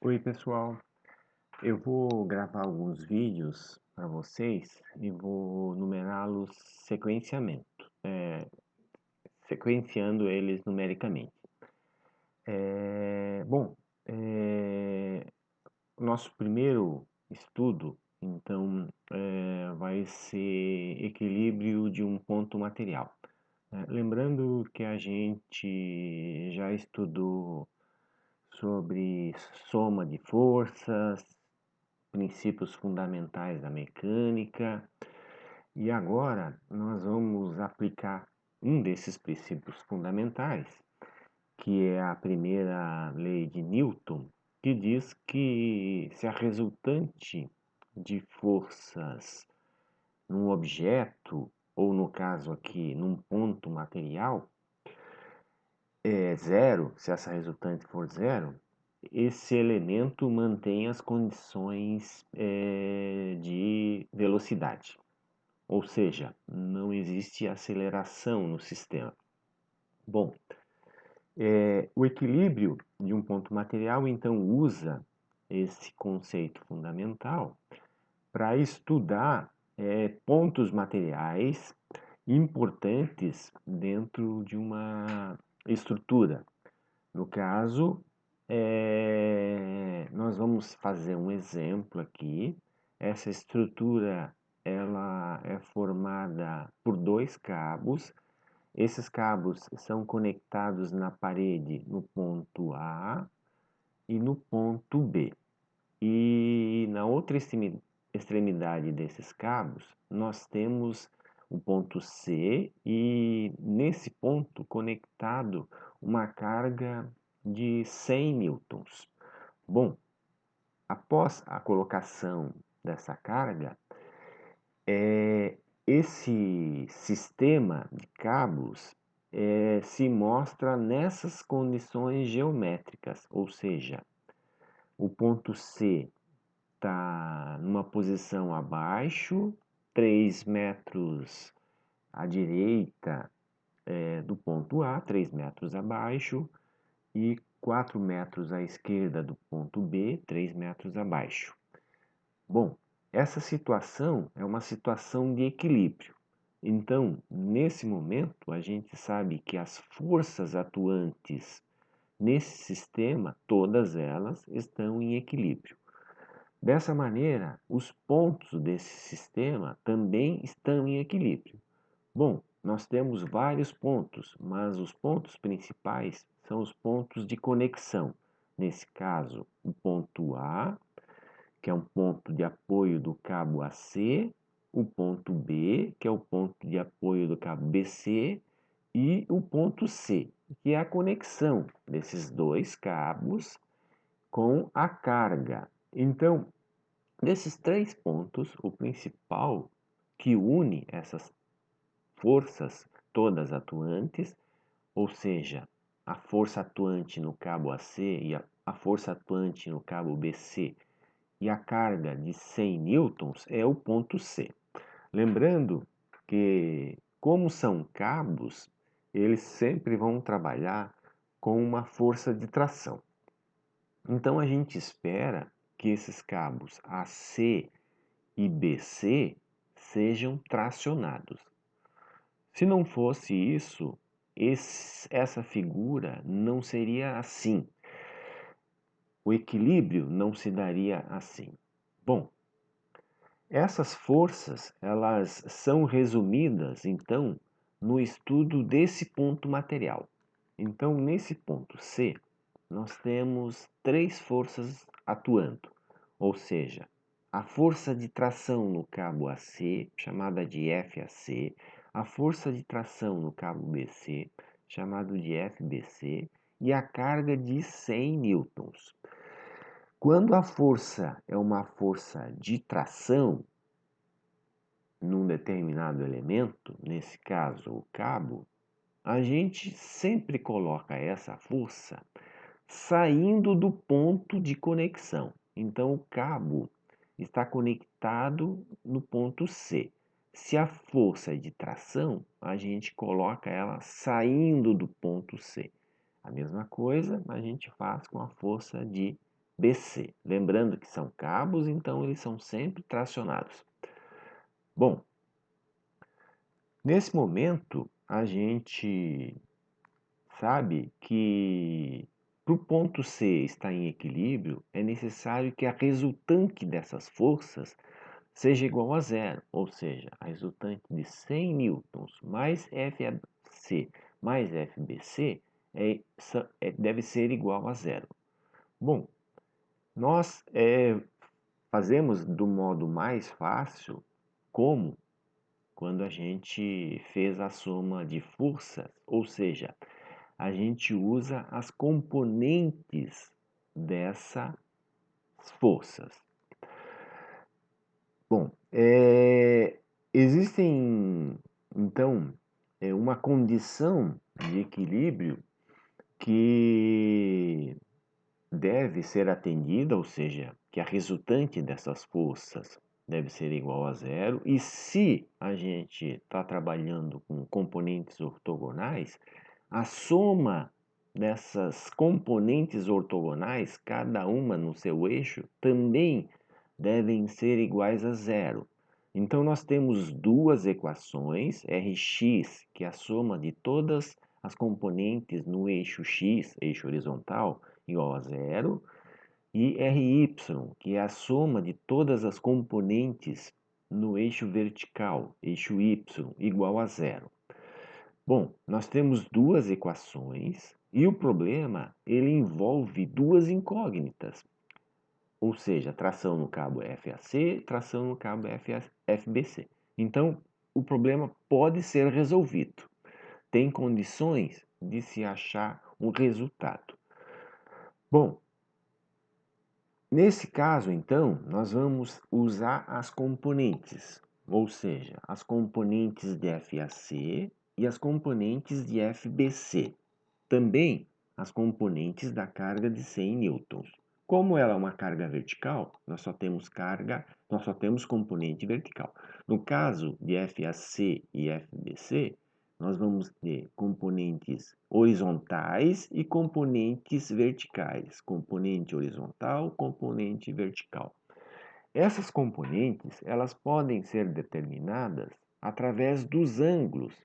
Oi, pessoal. Eu vou gravar alguns vídeos para vocês e vou numerá-los sequenciando eles numericamente. Bom, o nosso primeiro estudo, então, vai ser equilíbrio de um ponto material. Lembrando que a gente já estudou sobre soma de forças, princípios fundamentais da mecânica, e agora nós vamos aplicar um desses princípios fundamentais, que é a primeira lei de Newton, que diz que se a resultante de forças num objeto, ou no caso aqui, num ponto material, é zero, se essa resultante for zero, esse elemento mantém as condições de velocidade, ou seja, não existe aceleração no sistema. Bom, o equilíbrio de um ponto material então usa esse conceito fundamental para estudar pontos materiais importantes dentro de uma estrutura. No caso, nós vamos fazer um exemplo aqui. Essa estrutura ela é formada por dois cabos. Esses cabos são conectados na parede no ponto A e no ponto B. E na outra extremidade desses cabos, nós temos o ponto C e nesse ponto conectado uma carga de 100 newtons. Bom, após a colocação dessa carga, esse sistema de cabos se mostra nessas condições geométricas, ou seja, o ponto C está numa posição abaixo, 3 metros à direita do ponto A, 3 metros abaixo, e 4 metros à esquerda do ponto B, 3 metros abaixo. Bom, essa situação é uma situação de equilíbrio. Então, nesse momento, a gente sabe que as forças atuantes nesse sistema, todas elas estão em equilíbrio. Dessa maneira, os pontos desse sistema também estão em equilíbrio. Bom, nós temos vários pontos, mas os pontos principais são os pontos de conexão. Nesse caso, o ponto A, que é um ponto de apoio do cabo AC, o ponto B, que é o ponto de apoio do cabo BC, e o ponto C, que é a conexão desses dois cabos com a carga. Então, desses três pontos, o principal que une essas forças todas atuantes, ou seja, a força atuante no cabo AC e a força atuante no cabo BC e a carga de 100 newtons é o ponto C. Lembrando que, como são cabos, eles sempre vão trabalhar com uma força de tração. Então a gente espera que esses cabos AC e BC sejam tracionados. Se não fosse isso, essa figura não seria assim. O equilíbrio não se daria assim. Bom, essas forças, elas são resumidas, então, no estudo desse ponto material. Então, nesse ponto C, nós temos três forças atuando, ou seja, a força de tração no cabo AC, chamada de FAC, a força de tração no cabo BC, chamado de FBC, e a carga de 100 newtons. Quando a força é uma força de tração num determinado elemento, nesse caso o cabo, a gente sempre coloca essa força saindo do ponto de conexão. Então, o cabo está conectado no ponto C. Se a força é de tração, a gente coloca ela saindo do ponto C. A mesma coisa a gente faz com a força de BC. Lembrando que são cabos, então eles são sempre tracionados. Bom, nesse momento a gente sabe que para o ponto C estar em equilíbrio, é necessário que a resultante dessas forças seja igual a zero, ou seja, a resultante de 100 newtons mais FAC mais FBC deve ser igual a zero. Bom, nós fazemos do modo mais fácil, como quando a gente fez a soma de forças, ou seja, a gente usa as componentes dessas forças. Bom, existem então uma condição de equilíbrio que deve ser atendida, ou seja, que a resultante dessas forças deve ser igual a zero, e se a gente está trabalhando com componentes ortogonais, a soma dessas componentes ortogonais, cada uma no seu eixo, também devem ser iguais a zero. Então, nós temos duas equações, Rx, que é a soma de todas as componentes no eixo x, eixo horizontal, igual a zero, e Ry, que é a soma de todas as componentes no eixo vertical, eixo y, igual a zero. Bom, nós temos duas equações e o problema ele envolve duas incógnitas, ou seja, tração no cabo FAC, tração no cabo FBC. Então, o problema pode ser resolvido. Tem condições de se achar um resultado. Bom, nesse caso, então, nós vamos usar as componentes, ou seja, as componentes de FAC e as componentes de FBC. Também as componentes da carga de 100 newtons. Como ela é uma carga vertical, nós só temos componente vertical. No caso de FAC e FBC, nós vamos ter componentes horizontais e componentes verticais. Componente horizontal, componente vertical. Essas componentes, elas podem ser determinadas através dos ângulos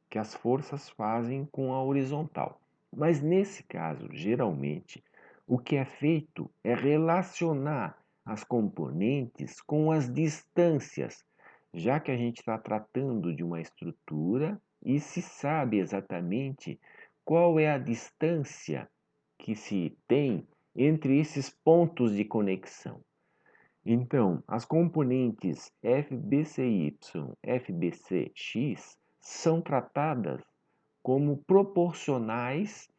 que as forças fazem com a horizontal. Mas nesse caso, geralmente, o que é feito é relacionar as componentes com as distâncias, já que a gente está tratando de uma estrutura e se sabe exatamente qual é a distância que se tem entre esses pontos de conexão. Então, as componentes FBCY, FBCX são tratadas como proporcionais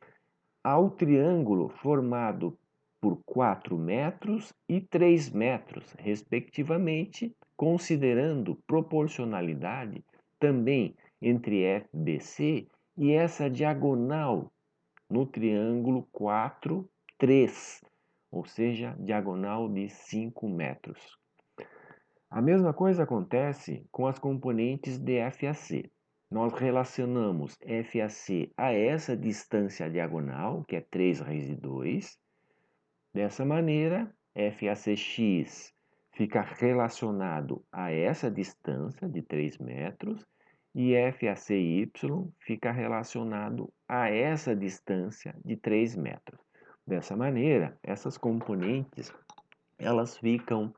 ao triângulo formado por 4 metros e 3 metros, respectivamente, considerando proporcionalidade também entre FBC e essa diagonal no triângulo 4, 3, ou seja, diagonal de 5 metros. A mesma coisa acontece com as componentes de FAC. Nós relacionamos FAC a essa distância diagonal, que é 3 raiz de 2. Dessa maneira, FACX fica relacionado a essa distância de 3 metros e FACY fica relacionado a essa distância de 3 metros. Dessa maneira, essas componentes elas ficam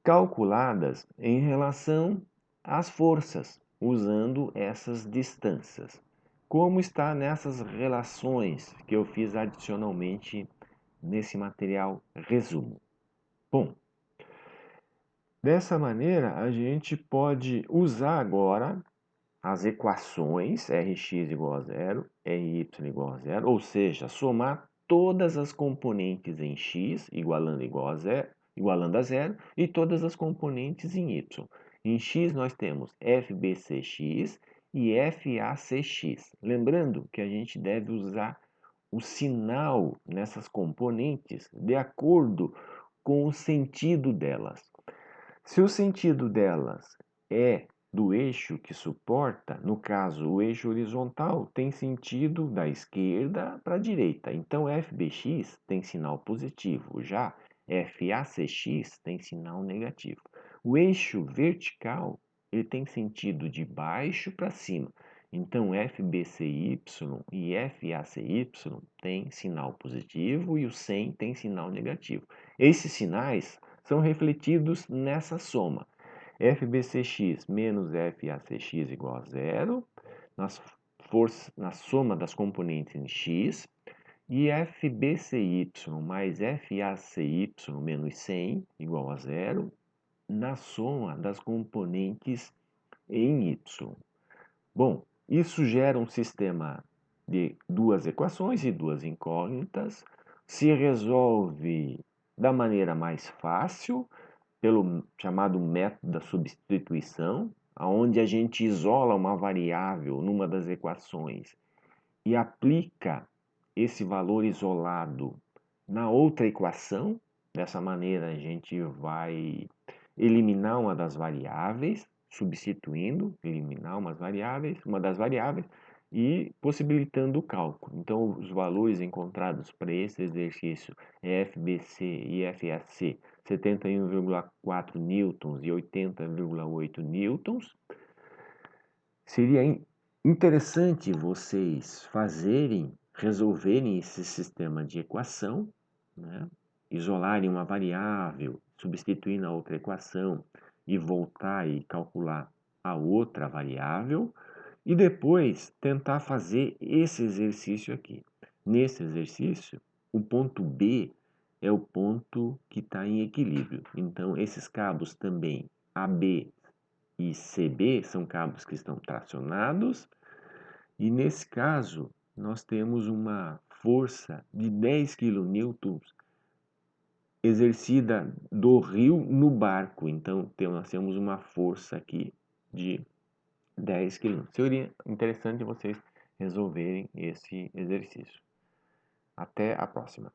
calculadas em relação às forças, usando essas distâncias. Como está nessas relações que eu fiz adicionalmente nesse material resumo? Bom, dessa maneira a gente pode usar agora as equações Rx igual a zero, Ry igual a zero, ou seja, somar todas as componentes em x igualando a zero e todas as componentes em y. Em x nós temos FBCX e FACX. Lembrando que a gente deve usar o sinal nessas componentes de acordo com o sentido delas. Se o sentido delas é do eixo que suporta, no caso, o eixo horizontal tem sentido da esquerda para a direita. Então, FBX tem sinal positivo, já FACX tem sinal negativo. O eixo vertical, ele tem sentido de baixo para cima. Então, FBCY e FACY tem sinal positivo e o 100 tem sinal negativo. Esses sinais são refletidos nessa soma. FBCX menos FACX igual a zero, na soma das componentes em x, e FBCY mais FACY menos 100 igual a zero, na soma das componentes em y. Bom, isso gera um sistema de duas equações e duas incógnitas, se resolve da maneira mais fácil, pelo chamado método da substituição, onde a gente isola uma variável numa das equações e aplica esse valor isolado na outra equação. Dessa maneira, a gente vai eliminar uma das variáveis, substituindo, eliminar uma das variáveis e possibilitando o cálculo. Então, os valores encontrados para esse exercício FBC e FAC, 71,4 newtons e 80,8 newtons. Seria interessante vocês resolverem esse sistema de equação, né? Isolarem uma variável, substituir na outra equação e voltar e calcular a outra variável e depois tentar fazer esse exercício aqui. Nesse exercício, o ponto B é o ponto que está em equilíbrio. Então, esses cabos também AB e CB são cabos que estão tracionados, e nesse caso nós temos uma força de 10 kN exercida do rio no barco. Então nós temos uma força aqui de 10 kN. Seria interessante vocês resolverem esse exercício. Até a próxima.